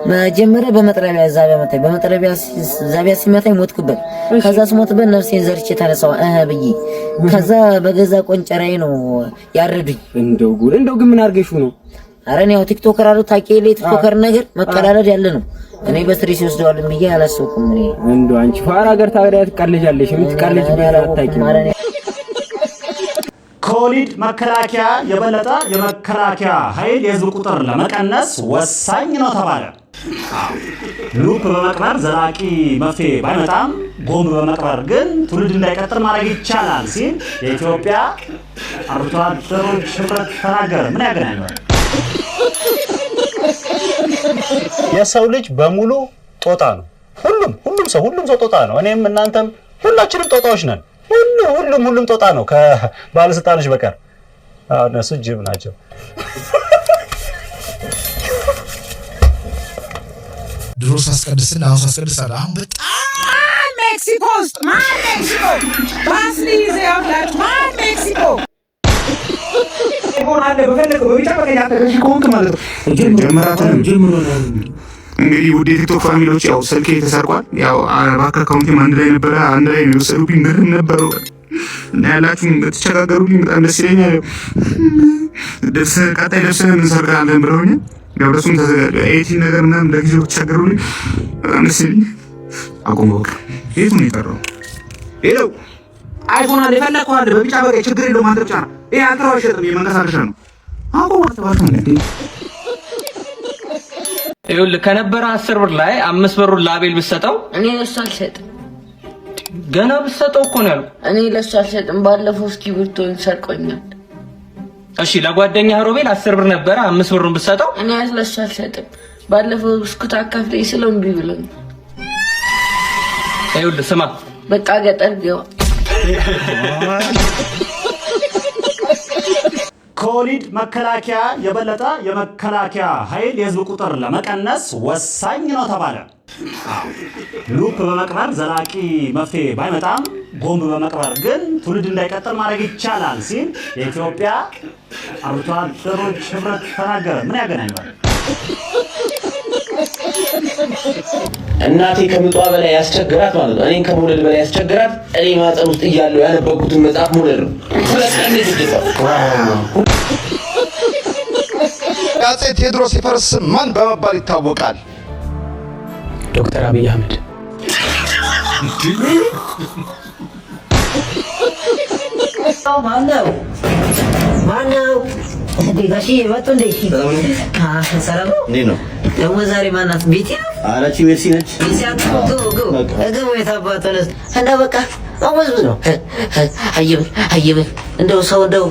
መጀመሪያ በመጥረቢያ ዛቢያ ሲመታኝ ሞትኩበት። ከዛ ስሞትበት ነፍሴን ዘርቼ ተነሳው ብዬ ከዛ በገዛ ቆንጨራዬ ነው ያረዱኝ። እንደው ግን ምን አርገሽው ነው? አረ ነው ቲክቶከር አሉ ታውቂው፣ ቲክቶከር ነገር መቀላለድ ያለ ነው። እኔ በስትሬስ ይወስደዋል ብዬ አላሰብኩም። እኔ እንደው አንቺ ፋራ ሀገር ታዲያ ትቀልጃለሽ። የምትቀልጅ አታውቂም። ከወሊድ መከላከያ የበለጠ የመከላከያ ኃይል የህዝብ ቁጥር ለመቀነስ ወሳኝ ነው ተባለ። ሉፕ በመቅበር ዘላቂ መፍትሄ ባይመጣም ቦምብ በመቅበር ግን ትውልድ እንዳይቀጥል ማድረግ ይቻላል ሲል የኢትዮጵያ አርብቶ አደሮች ህብረት ተናገረ። ምን ያገናኛል? የሰው ልጅ በሙሉ ጦጣ ነው። ሁሉም ሰው ጦጣ ነው። እኔም እናንተም ሁላችንም ጦጣዎች ነን። ሁሉም ጦጣ ነው ከባለስልጣኖች በቀር። እነሱ ጅብ ናቸው። ድሮ ሳስቀድስና አሁን ሳስቀድሳለሁ። አሁን በጣም ሜክሲኮ ውስጥ ሜክሲኮ ባስሊዝ ያውላች ሜክሲኮ ይሆናል በፈለገው በቢጫ በቀይ ኮንክ ማለት ነው። ጀምሮ ነው እንግዲህ ውድ የቲክቶክ ፋሚሊዎች ያው ስልኬ ተሰርቋል። ያው ባንክ አካውንቴም አንድ ላይ ነበረ። አንድ ላይ ነው የወሰዱብኝ። ምንም ነበረው እና ያላችሁን ተቸጋገሩልኝ። በጣም ደስ ይለኛል። ቀጣይ ልብስህን እንሰርቃለን ብለውኛል። ያው እሱም ተዘጋጀ። ኤዲቲንግ ነገር ምናምን ለጊዜው ተቸገሩልኝ። በጣም ደስ ይለኛል። አቁም በቃ። የቱ ነው የጠራው? ሄሎ አይፎን አለ የፈለከው አለ በቢጫ በቀይ ችግር የለውም። አንተ ብቻ ነው ይሄ አልትራው አይሸጥም። የመንቀሳቀሻ ነው። አቁም አትባልም እንዴ? ይኸውልህ ከነበረ 10 ብር ላይ 5 ብሩን ላቤል ብትሰጠው እኔ ለሱ አልሰጥም። ገና ብትሰጠው እኮ ነው ያልኩህ። እኔ ለሱ አልሰጥም። ባለፈው እስክሪብቶን ሰርቆኛል። እሺ ለጓደኛህ ሮቤል 10 ብር ነበረ 5 ብሩን ብትሰጠው እኔ ለሱ አልሰጥም። ባለፈው ብስኩት አካፍለኝ ስለው እምቢ ብሎኝ። ይኸውልህ ስማ፣ በቃ ገጠር ገባ። ከወሊድ መከላከያ የበለጠ የመከላከያ ኃይል የህዝብ ቁጥር ለመቀነስ ወሳኝ ነው ተባለ። ሉፕ በመቅበር ዘላቂ መፍትሄ ባይመጣም ቦምብ በመቅበር ግን ትውልድ እንዳይቀጥል ማድረግ ይቻላል ሲል የኢትዮጵያ አርብቶ አደሮች ህብረት ተናገረ። ምን ያገናኛል? እናቴ ከምጧ በላይ ያስቸግራት ማለት ነው። እኔን ከመውለድ በላይ ያስቸግራት እኔ ማህፀን ውስጥ እያለሁ ያነበብኩትን መጽሐፍ መውለድ ነው። አፄ ቴዎድሮስ የፈረስ ማን በመባል ይታወቃል? ዶክተር አብይ አህመድ። ማነው? ጋሺ መጡ እንዴ? ሰላም ነው እንዴ? ነው ደግሞ ዛሬ ማናት? ቤቲ ነው? አራቺ ሜርሲ ነች። ገቡ የታባተነስ እና በቃ አወዝ ነው። አየብ እንደው ሰው እንደው